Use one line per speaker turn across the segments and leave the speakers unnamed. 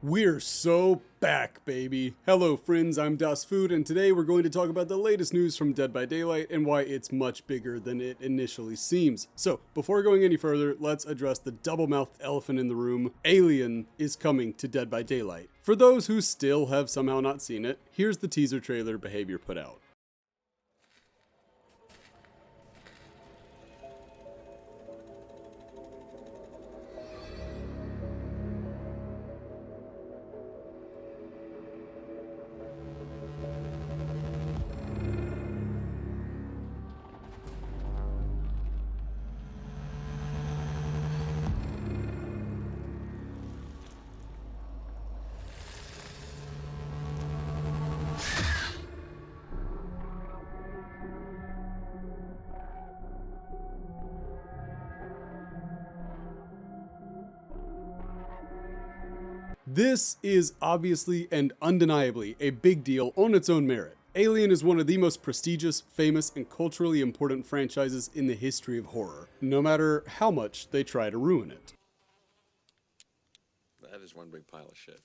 We're so back, baby. Hello, friends, I'm Das Food, and today we're going to talk about the latest news from Dead by Daylight and why it's much bigger than it initially seems. So, before going any further, let's address the double-mouthed elephant in the room. Alien is coming to Dead by Daylight. For those who still have somehow not seen it, here's the teaser trailer Behavior put out. This is obviously and undeniably a big deal on its own merit. Alien is one of the most prestigious, famous, and culturally important franchises in the history of horror, no matter how much they try to ruin it.
That is one big pile of shit.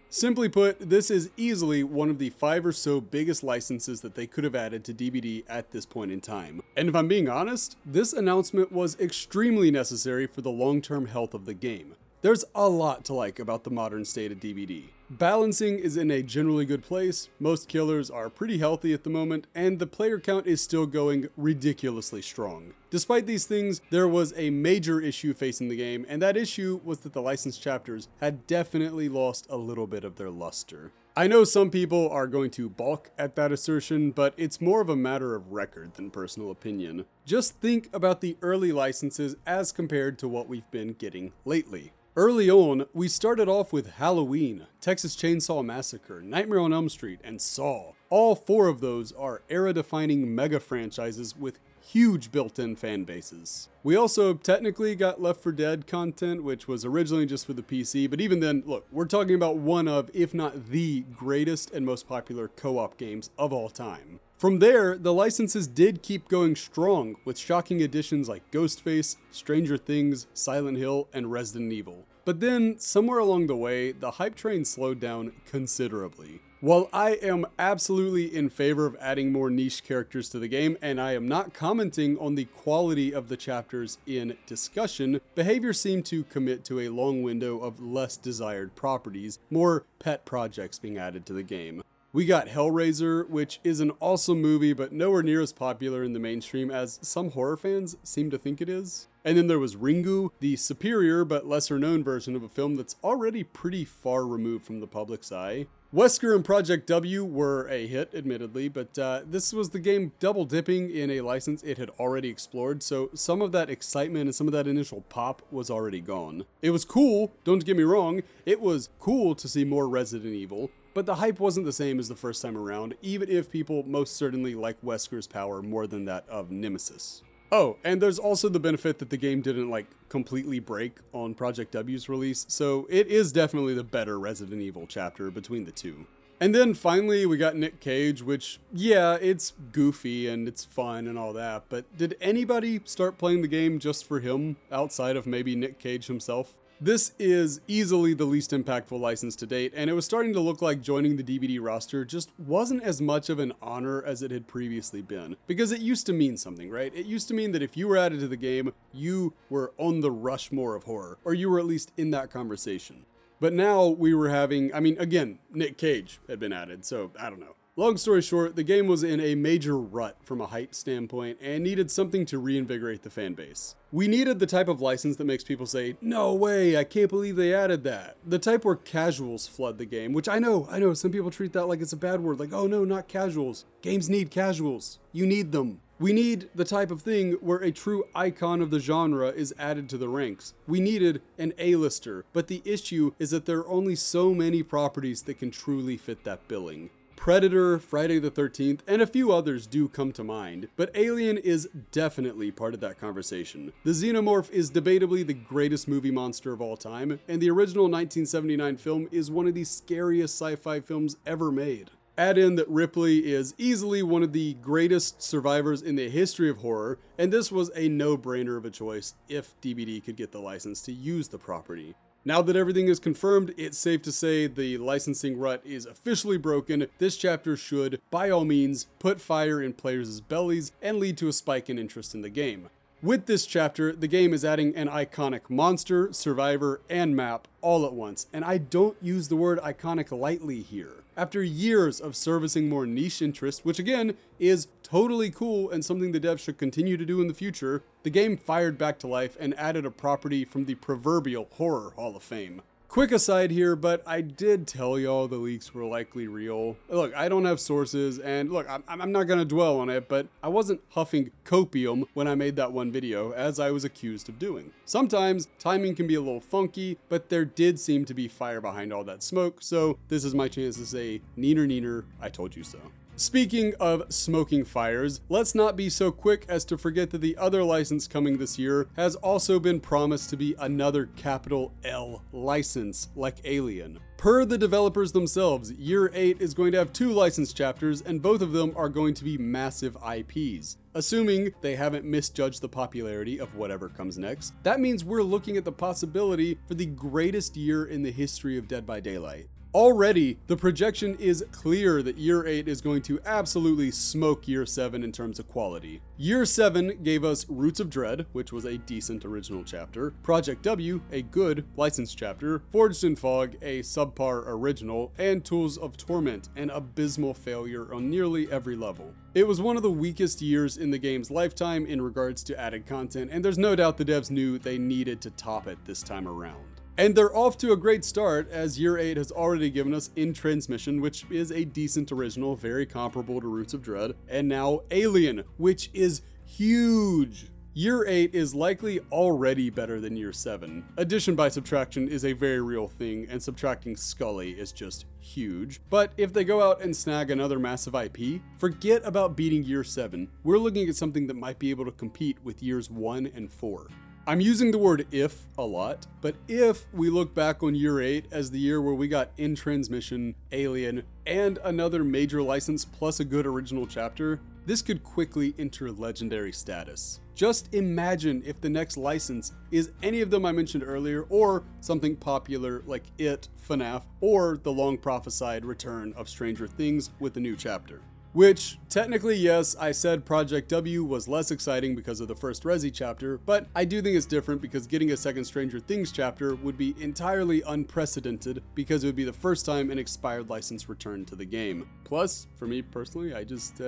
Simply put, this is easily one of the 5 or so biggest licenses that they could have added to DBD at this point in time. And if I'm being honest, this announcement was extremely necessary for the long-term health of the game. There's a lot to like about the modern state of DBD. Balancing is in a generally good place, most killers are pretty healthy at the moment, and the player count is still going ridiculously strong. Despite these things, there was a major issue facing the game, and that issue was that the licensed chapters had definitely lost a little bit of their luster. I know some people are going to balk at that assertion, but it's more of a matter of record than personal opinion. Just think about the early licenses as compared to what we've been getting lately. Early on, we started off with Halloween, Texas Chainsaw Massacre, Nightmare on Elm Street, and Saw. All 4 of those are era-defining mega franchises with huge built-in fan bases. We also technically got Left 4 Dead content, which was originally just for the PC, but even then, look, we're talking about one of, if not the greatest and most popular co-op games of all time. From there, the licenses did keep going strong, with shocking additions like Ghostface, Stranger Things, Silent Hill, and Resident Evil. But then, somewhere along the way, the hype train slowed down considerably. While I am absolutely in favor of adding more niche characters to the game, and I am not commenting on the quality of the chapters in discussion, Behavior seemed to commit to a long window of less desired properties, more pet projects being added to the game. We got Hellraiser, which is an awesome movie, but nowhere near as popular in the mainstream as some horror fans seem to think it is. And then there was Ringu, the superior but lesser known version of a film that's already pretty far removed from the public's eye. Wesker and Project W were a hit, admittedly, but this was the game double dipping in a license it had already explored, so some of that excitement and some of that initial pop was already gone. It was cool, don't get me wrong, it was cool to see more Resident Evil, but the hype wasn't the same as the first time around, even if people most certainly like Wesker's power more than that of Nemesis. Oh, and there's also the benefit that the game didn't completely break on Project W's release, so it is definitely the better Resident Evil chapter between the two. And then finally we got Nick Cage, which, yeah, it's goofy and it's fun and all that, but did anybody start playing the game just for him, outside of maybe Nick Cage himself? This is easily the least impactful license to date, and it was starting to look like joining the DBD roster just wasn't as much of an honor as it had previously been. Because it used to mean something, right? It used to mean that if you were added to the game, you were on the Rushmore of horror, or you were at least in that conversation. But now we were having, again, Nick Cage had been added, so I don't know. Long story short, the game was in a major rut from a hype standpoint and needed something to reinvigorate the fan base. We needed the type of license that makes people say, no way, I can't believe they added that. The type where casuals flood the game, which I know, some people treat that like it's a bad word, like, oh no, not casuals. Games need casuals. You need them. We need the type of thing where a true icon of the genre is added to the ranks. We needed an A-lister, but the issue is that there are only so many properties that can truly fit that billing. Predator, Friday the 13th, and a few others do come to mind, but Alien is definitely part of that conversation. The Xenomorph is debatably the greatest movie monster of all time, and the original 1979 film is one of the scariest sci-fi films ever made. Add in that Ripley is easily one of the greatest survivors in the history of horror, and this was a no-brainer of a choice if DBD could get the license to use the property. Now that everything is confirmed, it's safe to say the licensing rut is officially broken. This chapter should, by all means, put fire in players' bellies and lead to a spike in interest in the game. With this chapter, the game is adding an iconic monster, survivor, and map all at once, and I don't use the word iconic lightly here. After years of servicing more niche interest, which again is totally cool and something the devs should continue to do in the future, the game fired back to life and added a property from the proverbial horror Hall of Fame. Quick aside here, but I did tell y'all the leaks were likely real. Look, I don't have sources, and look, I'm not gonna dwell on it, but I wasn't huffing copium when I made that one video, as I was accused of doing. Sometimes timing can be a little funky, but there did seem to be fire behind all that smoke, so this is my chance to say, neener neener, I told you so. Speaking of smoking fires, let's not be so quick as to forget that the other license coming this year has also been promised to be another capital L license, like Alien. Per the developers themselves, Year 8 is going to have 2 license chapters, and both of them are going to be massive IPs. Assuming they haven't misjudged the popularity of whatever comes next, that means we're looking at the possibility for the greatest year in the history of Dead by Daylight. Already, the projection is clear that Year 8 is going to absolutely smoke Year 7 in terms of quality. Year 7 gave us Roots of Dread, which was a decent original chapter, Project W, a good licensed chapter, Forged in Fog, a subpar original, and Tools of Torment, an abysmal failure on nearly every level. It was one of the weakest years in the game's lifetime in regards to added content, and there's no doubt the devs knew they needed to top it this time around. And they're off to a great start, as Year 8 has already given us In Transmission, which is a decent original, very comparable to Roots of Dread, and now Alien, which is huge. Year 8 is likely already better than Year 7. Addition by subtraction is a very real thing, and subtracting Scully is just huge. But if they go out and snag another massive IP, forget about beating Year 7. We're looking at something that might be able to compete with Years 1 and 4. I'm using the word if a lot, but if we look back on Year 8 as the year where we got In Transmission, Alien, and another major license plus a good original chapter, this could quickly enter legendary status. Just imagine if the next license is any of them I mentioned earlier, or something popular like It, FNAF, or the long prophesied return of Stranger Things with a new chapter. Which, technically yes, I said Project W was less exciting because of the first Resi chapter, but I do think it's different because getting a second Stranger Things chapter would be entirely unprecedented because it would be the first time an expired license returned to the game. Plus, for me personally, I just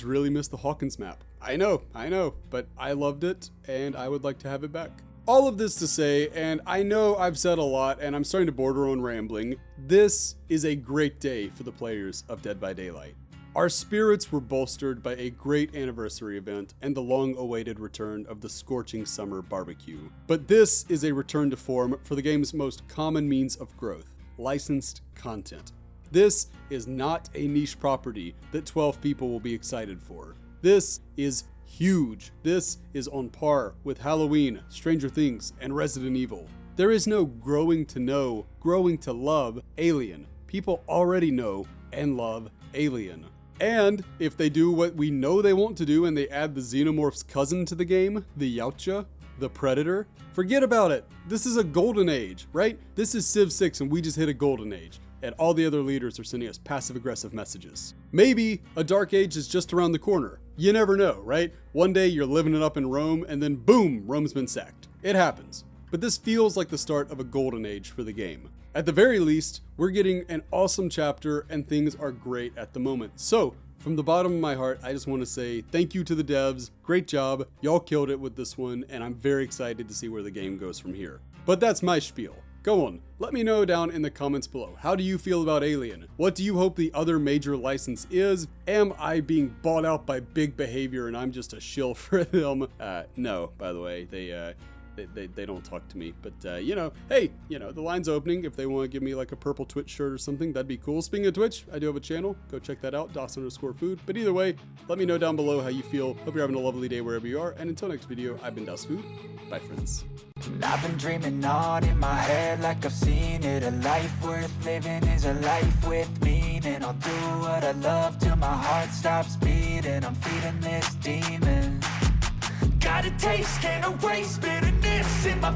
really miss the Hawkins map. I know, but I loved it and I would like to have it back. All of this to say, and I know I've said a lot and I'm starting to border on rambling, this is a great day for the players of Dead by Daylight. Our spirits were bolstered by a great anniversary event and the long-awaited return of the scorching summer barbecue. But this is a return to form for the game's most common means of growth, licensed content. This is not a niche property that 12 people will be excited for. This is huge. This is on par with Halloween, Stranger Things, and Resident Evil. There is no growing to know, growing to love Alien. People already know and love Alien. And if they do what we know they want to do and they add the Xenomorph's cousin to the game, the Yautja, the Predator, forget about it. This is a golden age, right? This is Civ 6 and we just hit a golden age. And all the other leaders are sending us passive-aggressive messages. Maybe a dark age is just around the corner. You never know, right? One day you're living it up in Rome, and then boom, Rome's been sacked. It happens. But this feels like the start of a golden age for the game. At the very least, we're getting an awesome chapter, and things are great at the moment. So, from the bottom of my heart, I just want to say thank you to the devs. Great job. Y'all killed it with this one, and I'm very excited to see where the game goes from here. But that's my spiel. Go on, let me know down in the comments below. How do you feel about Alien? What do you hope the other major license is? Am I being bought out by big behavior and I'm just a shill for them? No, by the way, they don't talk to me, but hey, the line's opening. If they want to give me like a purple Twitch shirt or something, that'd be cool. Speaking of Twitch, I do have a channel. Go check that out, DOS_food. But either way, let me know down below how you feel. Hope you're having a lovely day wherever you are. And until next video, I've been DOS_food. Bye, friends.
I've been dreaming on in my head like I've seen it. A life worth living is a life with meaning. I'll do what I love till my heart stops beating. I'm feeding this demon. Got a taste, can't erase bitterness in my